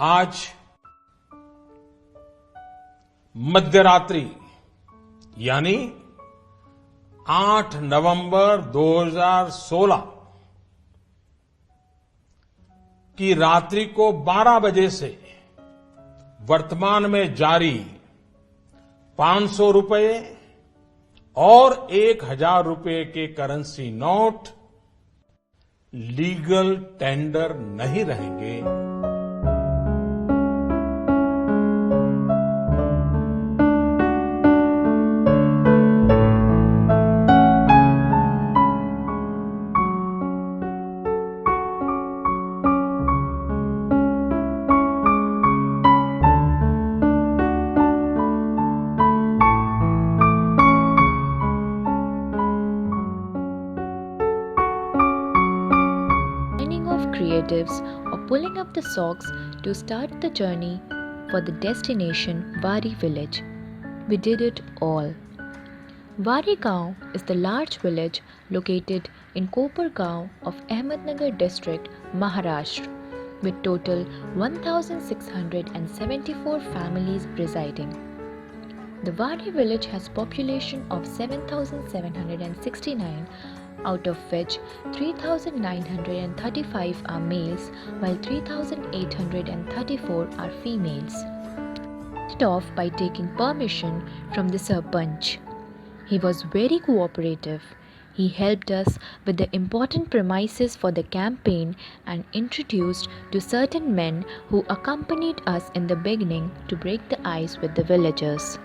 आज मध्यरात्रि यानी 8 नवंबर 2016 की रात्रि को 12 बजे से वर्तमान में जारी 500 रुपए और 1000 रुपए के करेंसी नोट लीगल टेंडर नहीं रहेंगे। Creatives or pulling up the socks to start the journey for the destination Wari village. We did it all. Wari Gaon is the large village located in Kopargaon of Ahmednagar district, Maharashtra, with total 1,674 families residing. The Wari village has population of 7,769, out of which 3,935 are males while 3,834 are females. Started off by taking permission from the Sarpanch. He was very cooperative. He helped us with the important premises for the campaign and introduced to certain men who accompanied us in the beginning to break the ice with the villagers.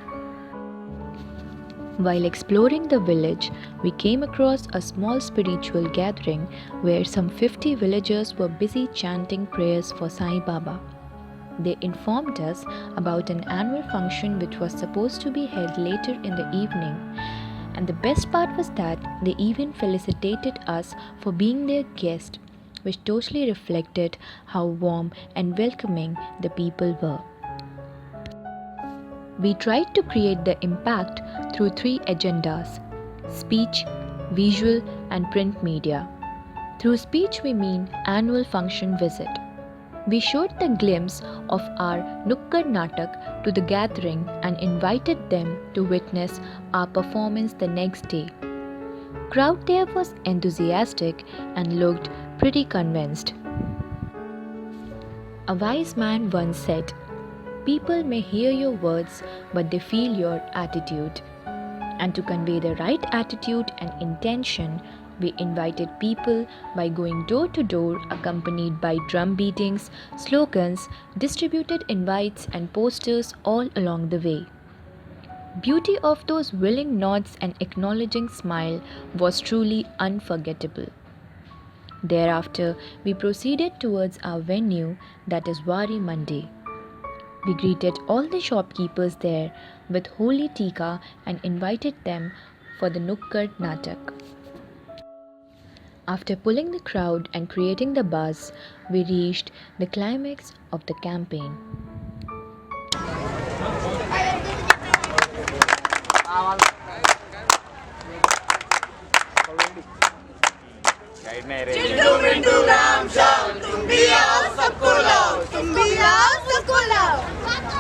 While exploring the village, we came across a small spiritual gathering where some 50 villagers were busy chanting prayers for Sai Baba. They informed us about an annual function which was supposed to be held later in the evening, and the best part was that they even felicitated us for being their guest, which totally reflected how warm and welcoming the people were. We tried to create the impact through 3 agendas: speech, visual, and print media. Through speech, we mean annual function visit. We showed the glimpse of our Nukkad Natak to the gathering and invited them to witness our performance the next day. Crowd there was enthusiastic and looked pretty convinced. A wise man once said, "People may hear your words, but they feel your attitude." And to convey the right attitude and intention, we invited people by going door to door, accompanied by drum beatings, slogans, distributed invites and posters all along the way. Beauty of those willing nods and acknowledging smile was truly unforgettable. Thereafter, we proceeded towards our venue, that is Wari Mandi. We greeted all the shopkeepers there with holy tika and invited them for the Nukkad Natak. After pulling the crowd and creating the buzz, we reached the climax of the campaign. Chintu Mintu Ram Shyam, तुम भी आओ सबको लाओ, तुम भी आओ सबको लाओ,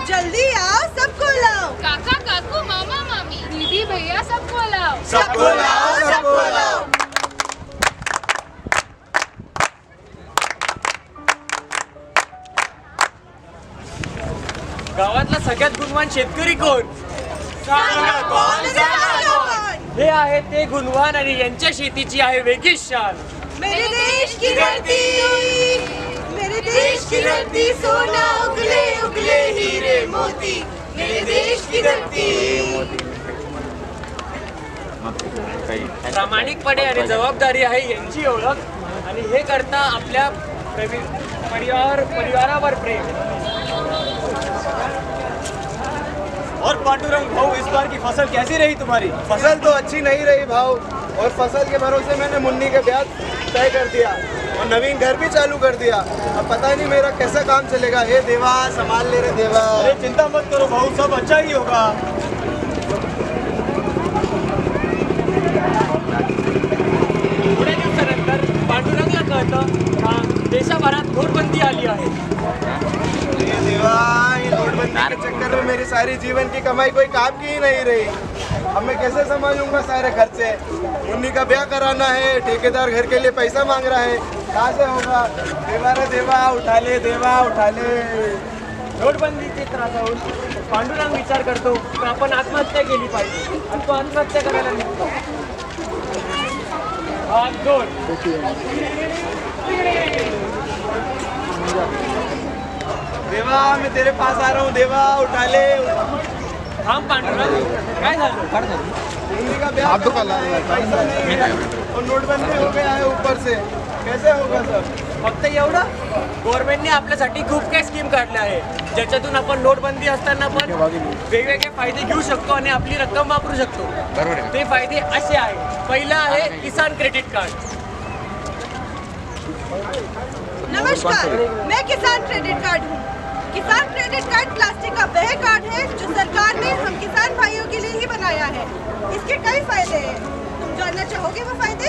जल्दी आओ सबको लाओ, काका काकू मामा मामी दीदी भैया सबको लाओ, सबको लाओ सबको लाओ। गावातला सगळ्यात गुणवान शेतकरी कोण? सांगा कोण, सांगा कोण? हे आहेत ते गुणवान आणि यांच्या शेतीची आहे वेगळीच शान। मेरे देश की धरती, मेरे देश की धरती, सोना उगले उगले हीरे मोती, मेरे देश की धरती। प्रामाणिकपणे आणि जबाबदारी आहे यांची ओळख, आणि हे करता आपल्या परिवारावर प्रेम। और पांडुरंग भाऊ, इस बार की फसल कैसी रही तुम्हारी? फसल तो अच्छी नहीं रही भाव, और फसल के भरोसे मैंने मुन्नी के ब्याज तय कर दिया और नवीन घर भी चालू कर दिया। अब पता नहीं मेरा कैसा काम चलेगा। हे देवा, संभाल ले रे देवा। अरे चिंता मत करो भाऊ, सब अच्छा ही होगा। थोड्या दिवसानंतर पांडुरंगला कळतं का देशभरात घोरबंदी आली आहे। सारी जीवन की कमाई कोई काम की ही नहीं रही। अब मैं कैसे संभालूंगा सारे खर्चे? मुन्नी का ब्याह कराना है, ठेकेदार घर के लिए पैसा मांग रहा है, कहाँ से होगा? देवा रे देवा, उठा ले देवा, उठा ले। नोटबंदीची त्रास होऊन पांडुरंग विचार करतो की आपण आत्महत्या केली पाहिजे आणि तो आत्महत्या करायला निघतो. हात जोड. देवा मैं तेरे पास आ रहा हूँ, देवा उठा ले। थांब पांडुरंग, काय झालं? मुन्नी का ब्याह कराना है, पैसा नहीं है और नोटबंदी हो गया है ऊपर से, कैसे होगा सब? फक्त एवढं गव्हर्नमेंटने आपल्यासाठी खूप काही स्कीम काढल्या आहे ज्याच्यातून आपण नोटबंदी असताना पण वेगवेगळे फायदे घेऊ शकतो आणि आपली रक्कम वापरू शकतो. ते फायदे असे आहेत. पहिला आहे किसान क्रेडिट कार्ड. नमस्कार, मैं किसान क्रेडिट कार्ड हूँ। किसान क्रेडिट कार्ड प्लास्टिक का वह कार्ड है जो सरकार ने हम किसान भाइयों के लिए ही बनाया है। इसके कई फायदे हैं, तुम जानना चाहोगे वो फायदे?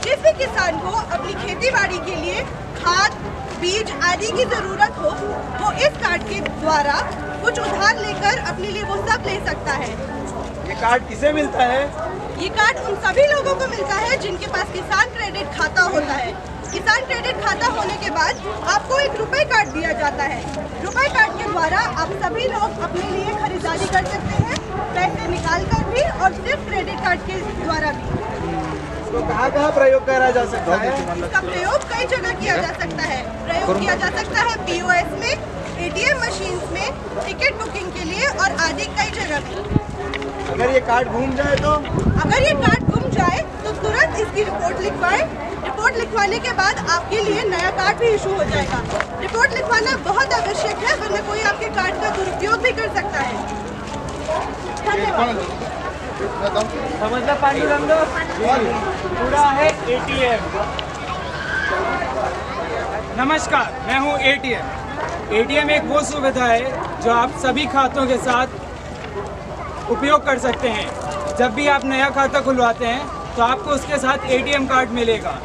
जिस भी किसान को अपनी खेती बाड़ी के लिए खाद, बीज आदि की जरूरत हो, वो इस कार्ड के द्वारा कुछ उधार लेकर अपने लिए वो सब ले सकता है। ये कार्ड किसे मिलता है? ये कार्ड उन सभी लोगों को मिलता है जिनके पास किसान क्रेडिट खाता होता है। किसान क्रेडिट खाता होने के बाद आपको एक रुपए कार्ड दिया जाता है। रुपए कार्ड के द्वारा आप सभी लोग अपने लिए खरीदारी कर सकते हैं, पैसे निकाल कर भी और सिर्फ क्रेडिट कार्ड के द्वारा भी। तो कहाँ प्रयोग करा जा सकता है? इसका प्रयोग कई जगह किया जा सकता है। प्रयोग किया जा सकता है POS में, ATM मशीन में, टिकट बुकिंग के लिए और आदि कई जगह भी। अगर ये कार्ड घूम जाए तो? अगर ये कार्ड गुम जाए तो तुरंत इसकी रिपोर्ट लिखवाएं। रिपोर्ट लिखवाने के बाद आपके लिए नया कार्ड भी इशू हो जाएगा। रिपोर्ट लिखवाना बहुत आवश्यक है, वरना कोई आपके कार्ड का दुरुपयोग भी कर सकता है। धन्यवाद। समजलं पांडुरंग? पुढं आहे ATM. नमस्कार, मैं हूँ ATM। ATM एक वो सुविधा है जो आप सभी खातों के साथ उपयोग कर सकते हैं। जब भी आप नया खाता खुलवाते हैं तो आपको उसके साथ ATM कार्ड मिलेगा।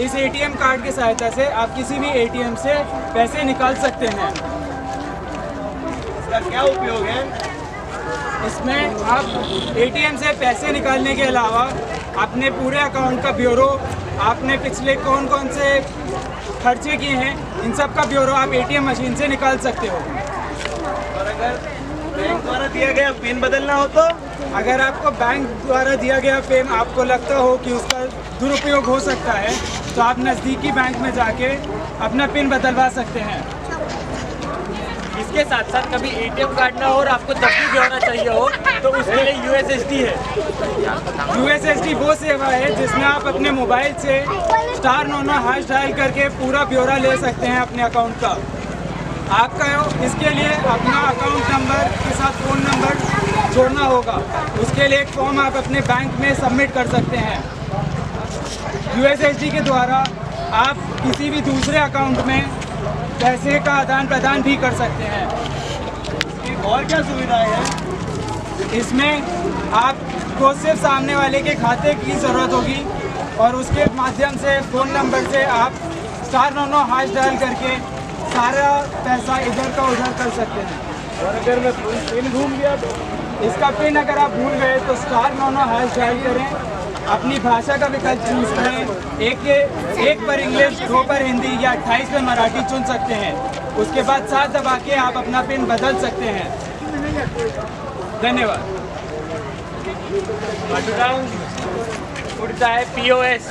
इस ATM कार्ड की सहायता से आप किसी भी ATM से पैसे निकाल सकते हैं। इसका क्या उपयोग है? इसमें आप ATM से पैसे निकालने के अलावा अपने पूरे अकाउंट का ब्यूरो, आपने पिछले कौन कौन से खर्चे किए हैं, इन सब का ब्यूरो आप ATM मशीन से निकाल सकते हो। और अगर बैंक द्वारा दिया गया पिन बदलना हो तो? अगर आपको बैंक द्वारा दिया गया पिन आपको लगता हो कि उसका दुरुपयोग हो सकता है तो आप नज़दीकी बैंक में जाके अपना पिन बदलवा सकते हैं। इसके साथ साथ कभी ATM कार्ड ना हो और आपको तब भी ब्यौरा चाहिए हो तो उसके लिए USSD है। USSD वो सेवा है जिसमें आप अपने मोबाइल से *99# डायल करके पूरा ब्यौरा ले सकते हैं अपने अकाउंट का। आपका इसके लिए अपना अकाउंट नंबर के साथ फ़ोन नंबर जोड़ना होगा। उसके लिए एक फॉर्म आप अपने बैंक में सबमिट कर सकते हैं। USSD के द्वारा आप किसी भी दूसरे अकाउंट में पैसे का आदान प्रदान भी कर सकते हैं। और क्या सुविधाएं हैं? इसमें आपको सिर्फ सामने वाले के खाते की ज़रूरत होगी और उसके माध्यम से फ़ोन नंबर से आप *99# डायल करके सारा पैसा इधर का उधर कर सकते हैं। और अगर मैं पिन घूम गया तो? इसका पिन अगर आप भूल गए तो *99# डायल करें, अपनी भाषा का विकल्प चूज करें। एक पर इंग्लिश, 2 पर हिंदी या 28 पर मराठी चुन सकते हैं। उसके बाद 7 दबा के आप अपना पिन बदल सकते हैं। धन्यवाद। पांडुरंग, पुढचा आहे POS.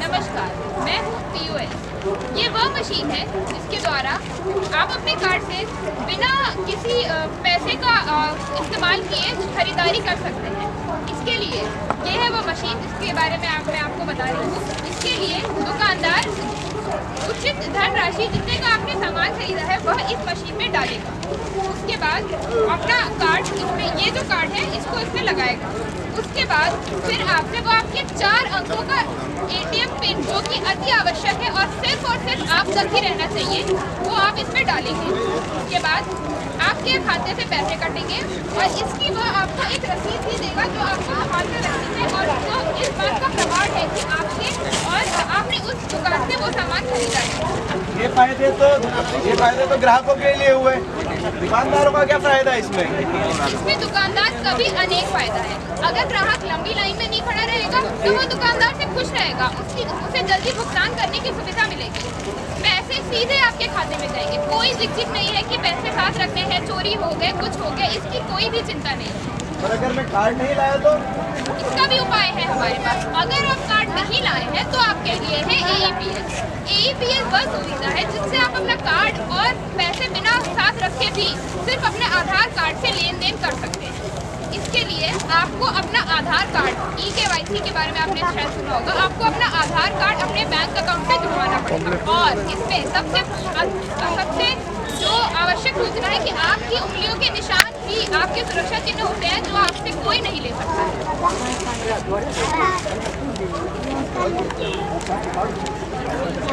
नमस्कार, मैं हूँ POS। ये वह मशीन है जिसके द्वारा आप अपने कार्ड से बिना किसी पैसे का इस्तेमाल किए खरीदारी कर सकते हैं। इसके लिए ये है वो मशीन जिसके बारे में मैं आपको बता रही हूँ। इसके लिए दुकानदार उचित धनराशि जितने का आपने सामान खरीदा है वह इस मशीन में डालेगा। उसके बाद अपना कार्ड इसमें, ये जो कार्ड है इसको इसमें लगाएगा। उसके बाद फिर आपसे वो आपके 4 अंकों का ATM पिन, जो कि अति आवश्यक है और सिर्फ आप तक ही रहना चाहिए, वो आप इसमें डालेंगे। उसके बाद आपके खाते से पैसे कटेंगे और इसकी वह आपको एक रसीद भी देगा जो आपको हाथ में रखनी है और वो इस बात का प्रमाण है कि आपने उस दुकान से वो सामान खरीदा है। ये फायदे तो ग्राहकों के लिए हुए, दुकानदारों का क्या फायदा है इसमें? इसमें दुकानदार का भी अनेक फायदा है। अगर ग्राहक लंबी लाइन में नहीं खड़ा रहेगा तो वो दुकानदार से खुश रहेगा, उसे जल्दी भुगतान करने की सुविधा मिलेगी, पैसे सीधे आपके खाते में जाएंगे। कोई झिझक नहीं है कि पैसे साथ रखने हैं, चोरी हो गए, कुछ हो गया, इसकी कोई भी चिंता नहीं है। और अगर मैं कार्ड नहीं लाया तो? इसका भी उपाय है हमारे पास। अगर आप कार्ड नहीं लाए हैं तो आपके लिए है AEPS। AEPS वह सुविधा है जिससे आप अपना कार्ड और पैसे बिना साथ रखे भी सिर्फ अपने आधार कार्ड से लेन देन कर सकते हैं। इसके लिए आपको अपना आधार कार्ड, eKYC के बारे में आपने शायद सुना होगा, आपको अपना आधार कार्ड अपने बैंक अकाउंट में जुड़वाना पड़ेगा। और इसमें सबसे जो आवश्यक सूचना है कि आपकी उंगलियों के निशान ही आपके सुरक्षा चिन्ह होते हैं, जो आपसे कोई नहीं ले सकता है।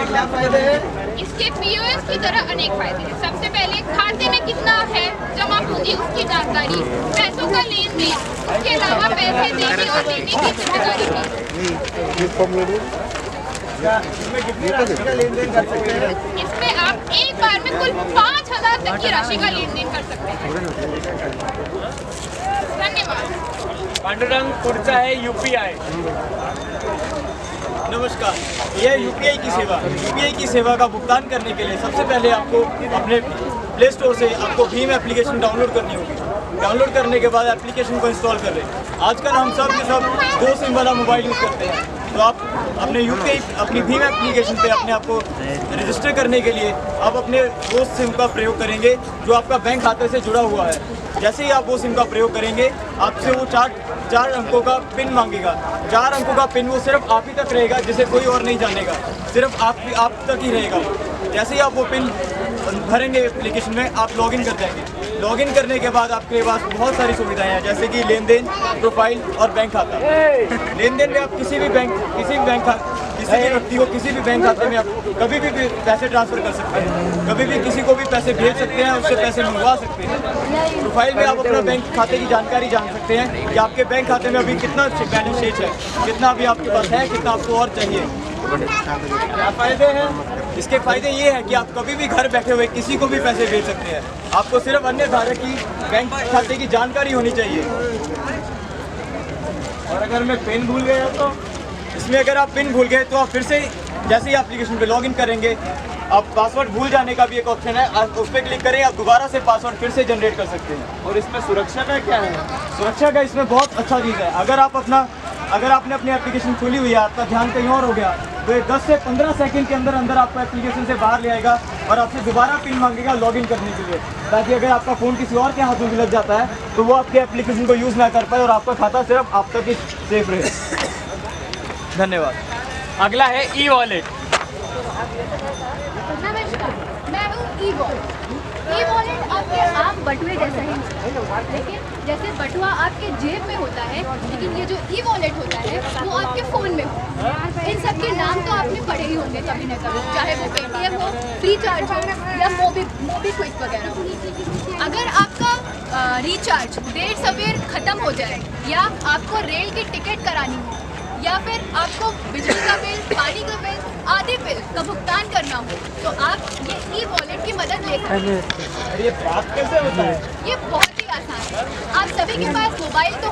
क्या फायदे हैं? इसके POS की तरह अनेक फायदे हैं। सबसे पहले खाते में कितना है जमा पूंजी उसकी जानकारी, पैसों का लेन देन, उसके अलावा पैसे देने और लेने की जिम्मेदारी भी। इसमें कितनी राशि का लेन देन कर सकते हैं? इसमें आप एक बार में कुल 5,000 तक की राशि का लेन देन कर सकते हैं। धन्यवाद। पांडुरंग पुढचा आहे UPI। नमस्कार, यह UPI की सेवा। UPI की सेवा का भुगतान करने के लिए सबसे पहले आपको अपने प्ले स्टोर से आपको भीम एप्लीकेशन डाउनलोड करनी होगी। डाउनलोड करने के बाद एप्लीकेशन को इंस्टॉल कर लें। आजकल हम सब के सब 2 सिम वाला मोबाइल यूज़ करते हैं, तो आप अपने UPI अपनी भीम एप्लीकेशन पे अपने आप को रजिस्टर करने के लिए आप अपने वो सिम का प्रयोग करेंगे जो आपका बैंक खाते से जुड़ा हुआ है। जैसे ही आप वो सिम का प्रयोग करेंगे, आपसे वो चार अंकों का पिन मांगेगा। 4 अंकों का पिन वो सिर्फ आप ही तक रहेगा, जिसे कोई और नहीं जानेगा, सिर्फ आप तक ही रहेगा। जैसे ही आप वो पिन भरेंगे एप्लीकेशन में, आप लॉगिन कर जाएंगे। लॉगिन करने के बाद आपके पास बहुत सारी सुविधाएं हैं, जैसे कि लेन देन, प्रोफाइल और बैंक खाता। लेन देन में आप किसी भी व्यक्ति को किसी भी बैंक खाते में आप कभी भी पैसे ट्रांसफर कर सकते हैं, कभी भी किसी को भी पैसे भेज सकते हैं, उससे पैसे मंगवा सकते हैं। प्रोफाइल में आप अपना बैंक खाते की जानकारी जान सकते हैं कि आपके बैंक खाते में अभी कितना बैलेंस शेष है, कितना अभी आपके पास है, कितना आपको और चाहिए। क्या फायदे हैं? इसके फायदे ये हैं कि आप कभी भी घर बैठे हुए किसी को भी पैसे भेज सकते हैं। आपको सिर्फ अन्य धारक की बैंक खाते की जानकारी होनी चाहिए। और अगर मैं पिन भूल गया तो इसमें अगर आप पिन भूल गए तो आप फिर से जैसे ही एप्लीकेशन पे लॉगिन करेंगे, आप पासवर्ड भूल जाने का भी एक ऑप्शन है, आप उस पर क्लिक करें, आप दोबारा से पासवर्ड फिर से जनरेट कर सकते हैं। और इसमें सुरक्षा का क्या है? सुरक्षा का इसमें बहुत अच्छा चीज़ है। अगर आपने अपनी एप्लीकेशन खोली हुई है, आपका ध्यान कहीं और हो गया, तो ये 10 से 15 सेकंड के अंदर आपको एप्लीकेशन से बाहर ले आएगा और आपसे दोबारा पिन मांगेगा लॉगिन करने के लिए, ताकि अगर आपका फ़ोन किसी और के हाथों में लग जाता है तो वो आपके एप्लीकेशन को यूज़ ना कर पाए और आपका खाता सिर्फ आप तक ही सेफ रहे। धन्यवाद। अगला है E-वॉलेट। नमस्कार, मैं हूँ E-वॉलेट आपके आम बटुए जैसा ही, लेकिन जैसे बटुआ आपके जेब में होता है, लेकिन ये जो E-वॉलेट होता है वो आपके फ़ोन में हो। इन सब के नाम तो आपने पढ़े ही होंगे कभी न कभी, चाहे वो पेटीएम हो, फ्रीचार्ज हो या मोबीक्विक वगैरह हो। अगर आपका रिचार्ज देर सवेर ख़त्म हो जाए या आपको रेल की टिकट करानी हो या फिर आपको बिजली का बिल, पानी का बिल आदि बिल का भुगतान करना हो, तो आप ये E-वॉलेट की मदद ले सकते हैं। ये बात कैसे होता है? ये बहुत ही आसान है। आप सभी के पास मोबाइल तो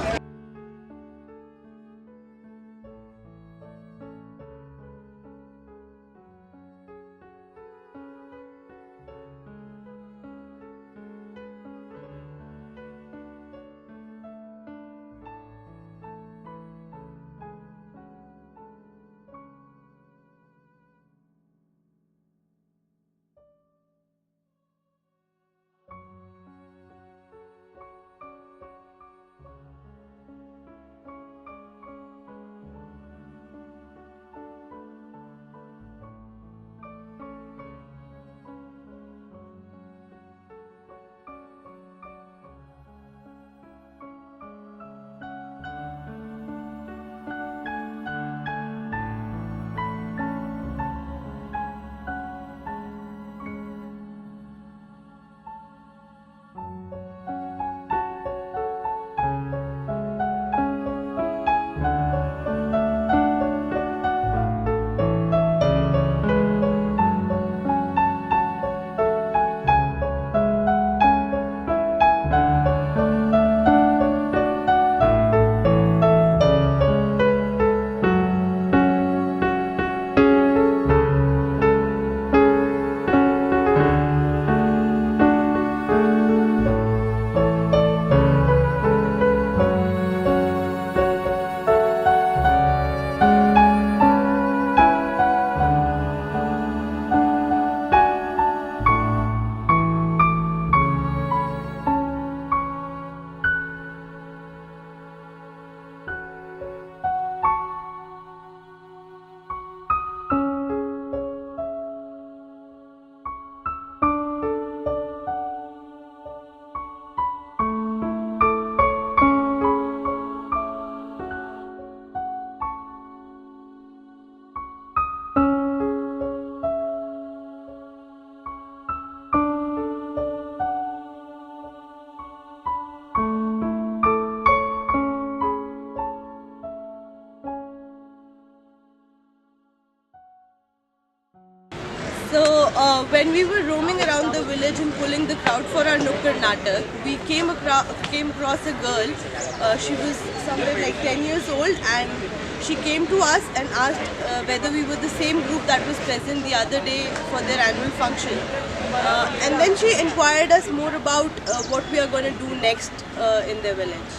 when we were roaming around the village and pulling the crowd for our Nukkad Natak, we came across a girl. She was somewhere like 10 years old, and she came to us and asked whether we were the same group that was present the other day for their annual function. And then she inquired us more about what we are going to do next in their village.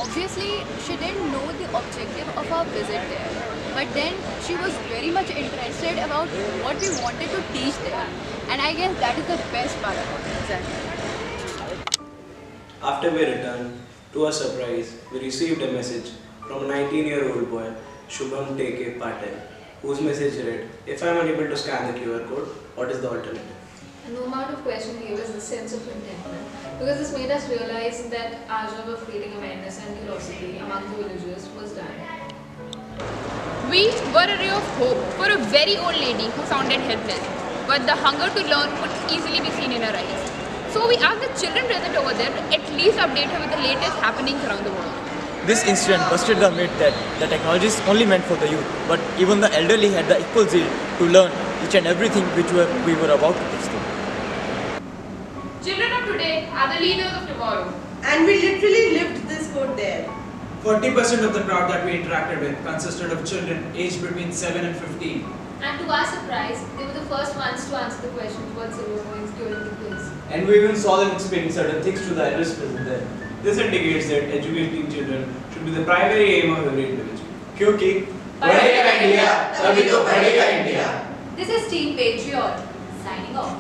Obviously, she didn't know the objective of our visit there. But then she was very much interested about what we wanted to teach there. And I guess that is the best part about it. Exactly. After we returned, to our surprise, we received a message from a 19-year-old boy, Shubham Teke Patel, whose message read, "If I am unable to scan the QR code, what is the alternative?" No amount of question gave us a sense of contentment, because this made us realize that our job of creating awareness and curiosity among the villagers was done. We were a ray of hope for a very old lady who sounded helpless, but the hunger to learn could easily be seen in her eyes. So we asked the children present over there to at least update her with the latest happenings around the world. This incident busted the myth that the technology is only meant for the youth, but even the elderly had the equal zeal to learn each and everything which we were about to teach them. Children of today are the leaders of tomorrow. And we literally lived this code there. 40% of the crowd that we interacted with consisted of children aged between 7 and 15. And to our surprise, they were the first ones to answer the question what's zero points during the quiz. And we even saw them explaining certain things to the elders present there. This indicates that educating children should be the primary aim of every individual. क्योंकि पढ़ेगा India तभी तो बढ़ेगा India. This is Team Patriot signing off.